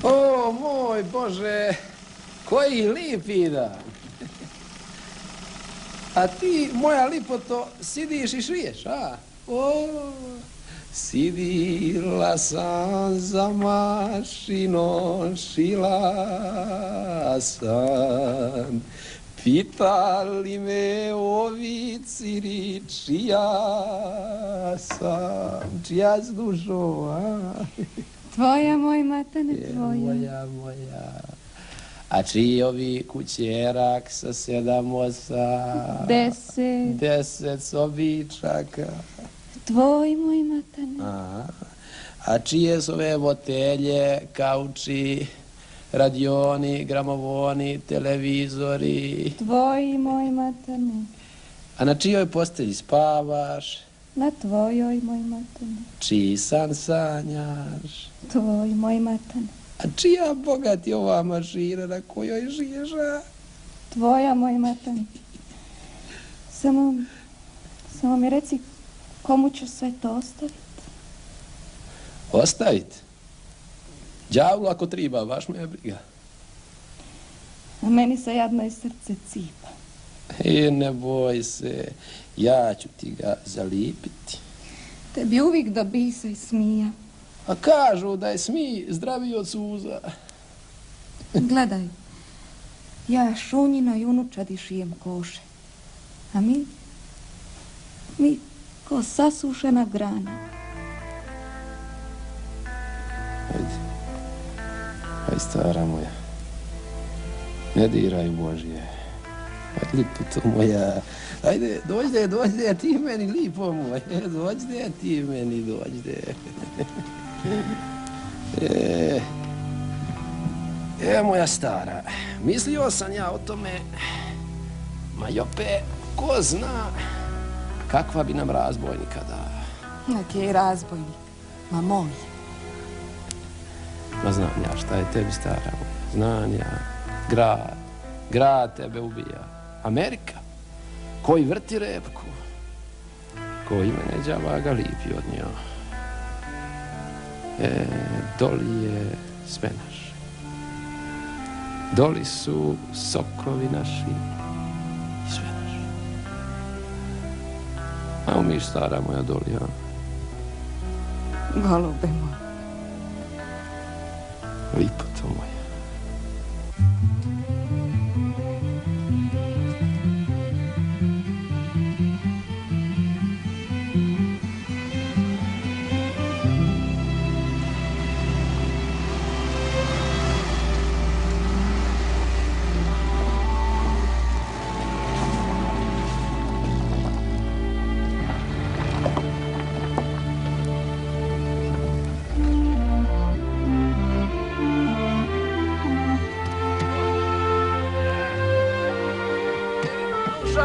O, moj Bože, koji lipi dan. A ti, moja lipoto, sidiš i šiješ, a? O, sidila sam za mašinom, šila sam. Pitali me ovi ciri, čija sam, čija s dušom, a? Tvoja, moj matane, tvoja. Moja. A čiji ovi kućerak sa 7, 8, 10 sobičaka? Tvoj, moj matane. A čije su ove fotelje, kauči, radioni, gramofoni, televizori? Tvoj, moj matane. A na čijoj postelji spavaš? Na tvojoj, moj matane. Čiji san sanjaš? Tvoj, moj matane. A čija, Boga ti, ova mašina na kojoj žiješ, a? Tvoja, moj matane. Samo mi reci komu ću sve to ostaviti. Ostaviti? Đavlu ako triba, baš me je briga. A meni se jadno i srce cipa. Ne boj se, ja ću ti ga zalipiti. Tebi uvijek da bi se i smija. A kažu da je smij zdraviji od suza. Gledaj, ja šunjina i unučadi šijem koše. A mi ko sasušena grana. Aj, stara moja, ne diraj Božje. Aj, liputo moja, ajde, dođe, ti meni lipo moje, dođe, ti meni dođe. Moja stara, mislio sam ja o tome, ma jope, ko zna kakva bi nam razbojnika dala. Nek je i razbojnik, ma moj. Ma znam ja šta je tebi, stara moja, znam ja, grad tebe ubija. Amerika, koji vrti repku, koji mene đava ga lipi od njo. Doli je sve naše. Doli su sokovi naši i sve naše. A umiš, stara moja, doli, a? Golube moj. Lipoto moja.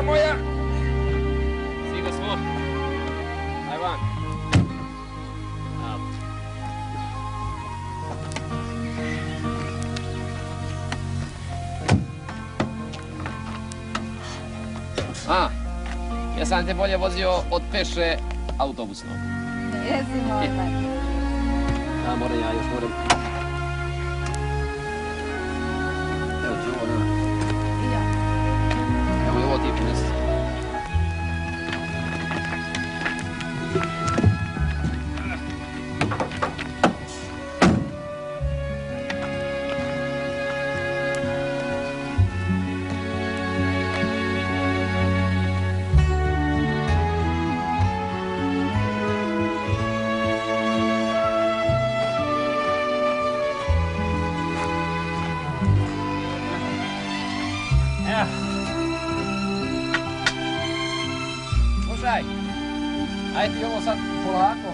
Moja. Stigo smo. Aj van. Ja sam te bolje vozio od peše autobusnom. Jesi moj matane. Da, moram ja, još moram. Evo ti ovo, nema. Evo i ovo ti ponesi. Slušaj, ajde ti ovo sad polako,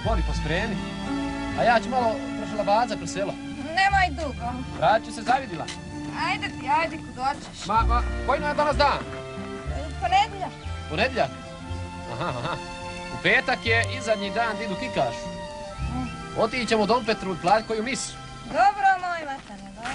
vodi pospremi, a ja ću malo prošalabadza kroz selo. Nemoj dugo. Vrat ću se zavidila. Ajde kud hoćeš. Ma, koji nam je danas dan? Ponedjeljak. Ponedjeljak? Aha. U petak je i zadnji dan da idu kikašu. Otićemo Dom Petru platit koju misu. Dobro, moj matane, dobro.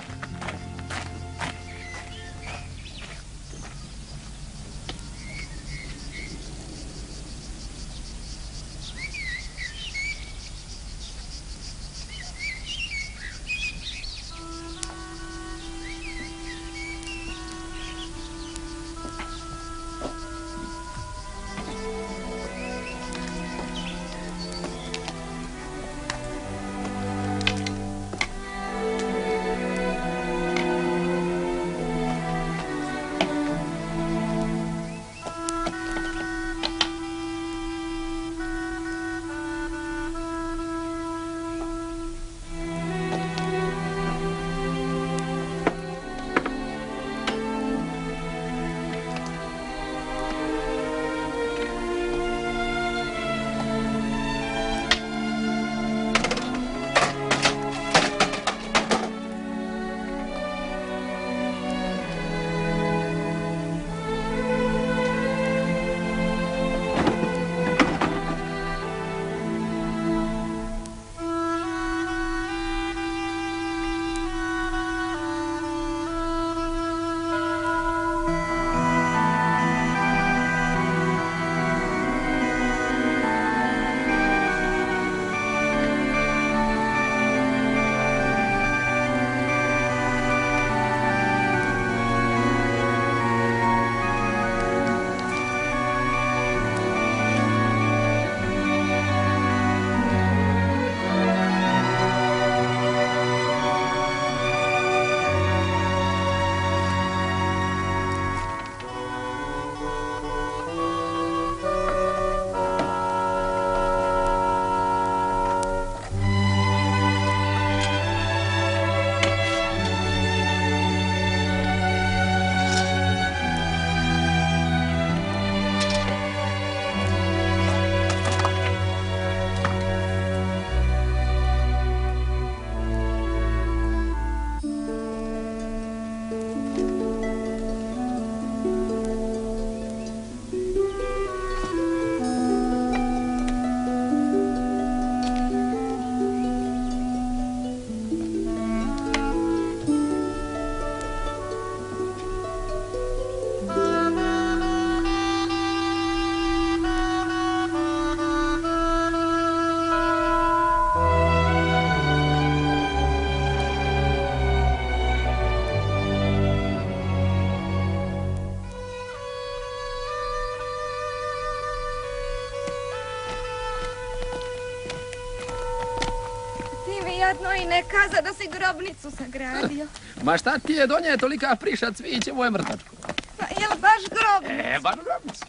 jadno i ne kaza da si grobnicu sagradio. Ma šta ti je donje tolika priša cviće, moje mrtačko? Pa jel baš grobnica? Baš grobnica.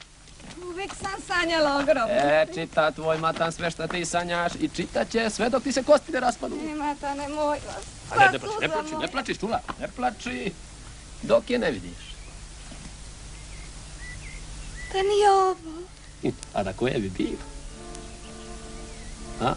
Uvijek sam sanjala o grobnici. Čita tvoj matan sve šta ti sanjaš i čitat će sve dok ti se kosti ne raspadu. Ne, matane moj, Ne plači, Štula, ne plači dok je ne vidiš. Da nije ovo. A da koje bi bilo? A?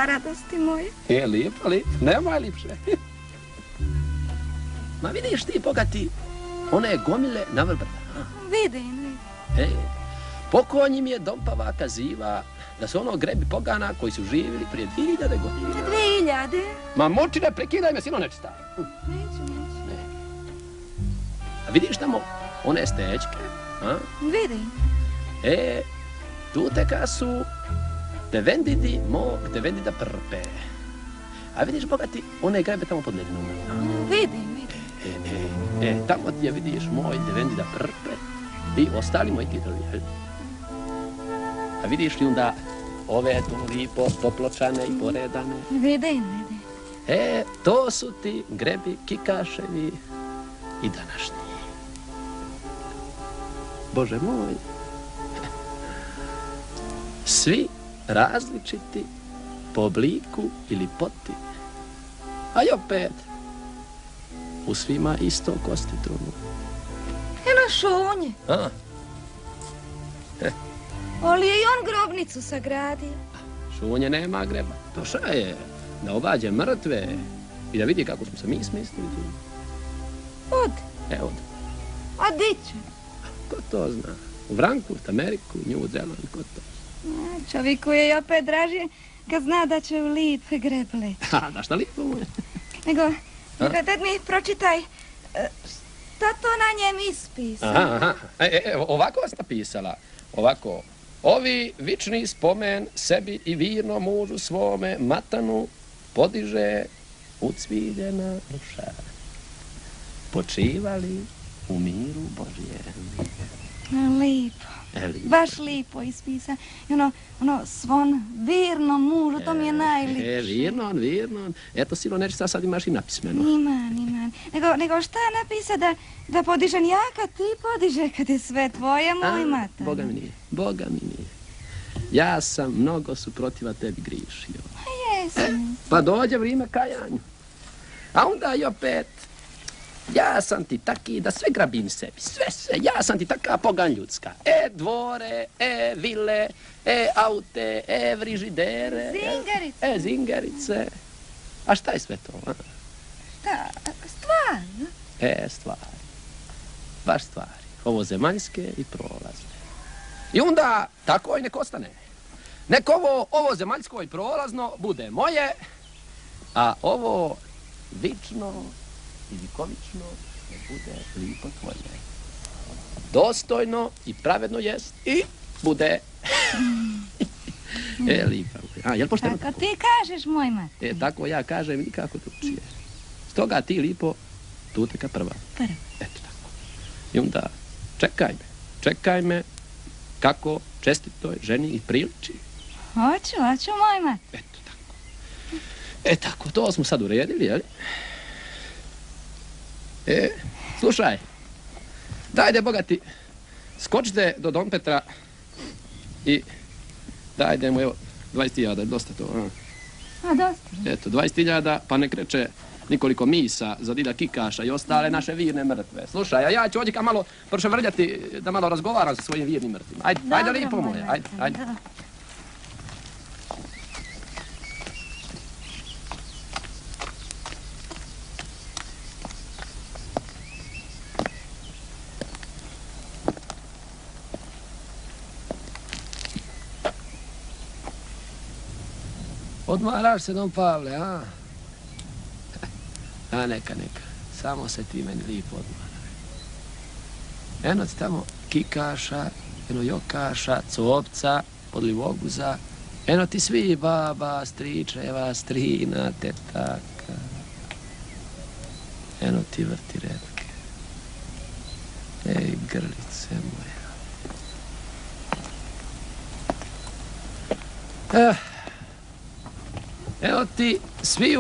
Radosti moje. Lijepo, nema lipše. Ma vidiš ti, bogati, one gomile na vrbrda. Vidim. Pokon im je Dompava kaziva da su ono grebi pogana koji su živjeli prije 2000 godina. 2000? Ma moči ne prekidaj me, sino nečista. Neću. A vidiš tamo one stečke? Vidim. Tu teka su devendidi mog devendida prpe. A vidiš, bogati, one grebe tamo pod Ledinom. Vidim. Tamo gdje vidiš moj devendida prpe i ostali moji kidovi. A vidiš li onda ove tu lipo popločane i poredane? Vidim. To su ti grebi kikaševi i današnji. Bože moj. Svi različiti po obliku i lipoti. A i opet, u svima isto konstitutivno. Eno Šunje. Ali je i on grobnicu sagradio. Šunje nema greba. Došao je da obađe mrtve i da vidi kako smo se mi smislili. Od? Od. A di će? Ko to zna? U Frankfurt, Ameriku, New Zealand, ko to? Čovjeku je i opet draži kad zna da će u lipe greble. Da šta lipo mu je? Nego dad mi pročitaj šta to na njem ispisano. Ovako vas napisala. Ovako. Ovi vični spomen sebi i virno mužu svome matanu podiže ucviljena duša. Počivali u miru Božje. Lipo. Baš lipo ispisano. Ono svon virnom mužu, to mi je najlipše. Virnon. Eto, silo nečista sad imaš i napismeno. Imam. Nego šta napisa da podižem ja kad ti podiže, kad je sve tvoje, moj matan? Boga mi nije. Ja sam mnogo suprotiva tebi grišio. Jesam. Pa dođe vrijeme kajanju. A onda i opet, ja sam ti taki da sve grabim sebi, sve. Ja sam ti taka pogan ljudska. Dvore, vile, aute, vrižidere. Zingerice. Zingerice. A šta je sve to? Šta? Stvar? Stvari. Baš stvari. Ovo zemaljske i prolazne. I onda tako i nek ostane. Nek ovo zemaljsko i prolazno bude moje, a ovo vično i vikovično ne bude lipo tvoje. Dostojno i pravedno jest i bude lipa. Jel pošteno? Tako ti kažeš, moj mati. Tako ja kažem i kako drugčije. Stoga ti lipo tuteka prva. Eto tako. I onda čekaj me kako čestitoj ženi i priliči. Hoću, moj mati. Eto tako. Tako, to smo sad uredili, jel? Slušaj, dajde, bogati, skočite do Dom Petra i dajde mu, evo, 20.000, dosta to, dosta? Eto, 20.000, pa ne kreće nikoliko misa za dida kikaša i ostale naše virne mrtve. Slušaj, a ja ću ovdje malo proševrljati da malo razgovaram sa svojim virnim mrtvima. Ajde lipo moje, ajde. Odmaraš se, Don Pavle, a? A neka. Samo se ti meni lipo odmaraj. Eno ti tamo kikaša, eno jokaša, copca, podlivoguza. Eno ti svi baba, stričeva, strina, tetaka. Eno ti vrti retke. Ej, grlice moja. Evo ti svi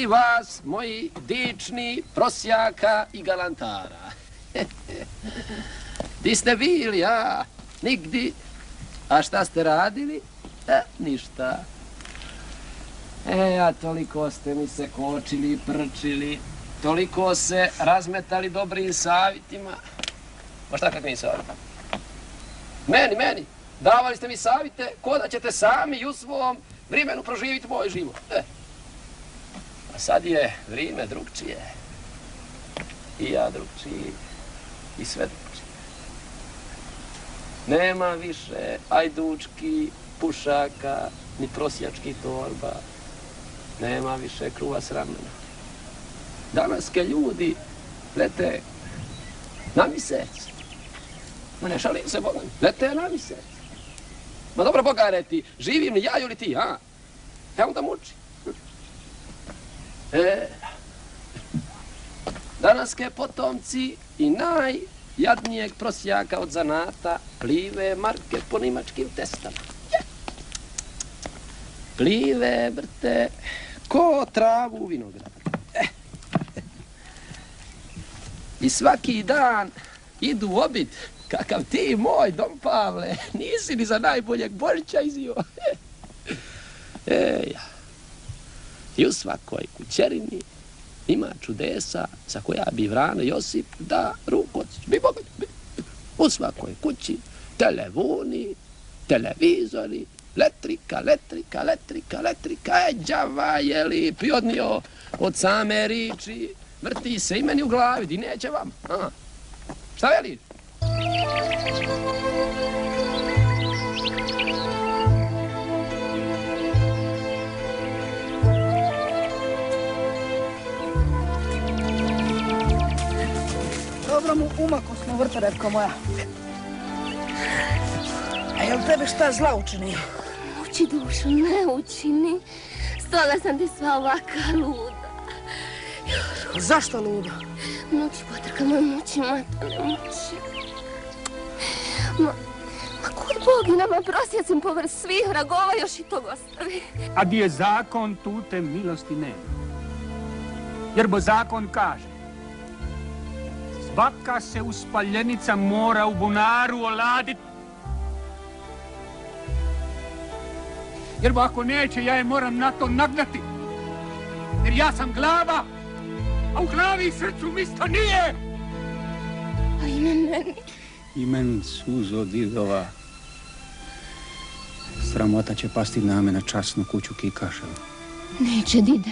vas, moji dični prosjaka i galantara. Di ste bili, a? Nigdi. A šta ste radili? Ništa. A toliko ste mi se kočili i prčili, toliko se razmetali dobrim savjetima. Ma šta kakvim savjetima? Meni. Davali ste mi savjete ko da ćete sami i u svom vremenu proživiti moj život. A sad je vrijeme drugčije. I ja drugčiji. I sve drugčije. Nema više ajdučki, pušaka, ni prosjački torba. Nema više kruva s ramena. Danaske ljudi lete na mjesec. Ma ne šalim se, Boga, lete na mjesec. Ma dobro, Boga, reti, živim li ja ili ti, a? Ja onda muči. Danaske potomci i najjadnijeg prosjaka od zanata plive marke po nimačkim testama. Plive, brte, ko travu u vinogradu. I svaki dan idu u obid, kakav ti moj, Don Pavle, nisi ni za najboljeg Božića izio. I u svakoj kućerini ima čudesa za koja bi Vrano Josip da ruku odsjeći. U svakoj kući telefoni, televizori, Letrika, đava je li priodnio od same riči, vrti se i meni u glavi, di neće vam. Šta veli? Dobro mu umako smo, vrtaretko moja. A jel tebe šta zla učinio? Uči, dušo, ne učini. Stoga sam ti sva ovaka luda. Zašto luda? Muči, Potrka, moj muči, mata ne muči. Ma kud Bog i nama prosjecim povrh svih vragova još i tog ostavi. A di je zakon, tu te milosti nema. Jer bo zakon kaže, svaka se uspaljenica mora u bunaru oladit. Jer bo ako neće, ja je moram na to nagnati. Jer ja sam glava, a u glavi i srcu misto nije. A ime meni? Imen suzo didova. Sramota će pasti na me na časnu kuću Kikaševu. Neće, dide.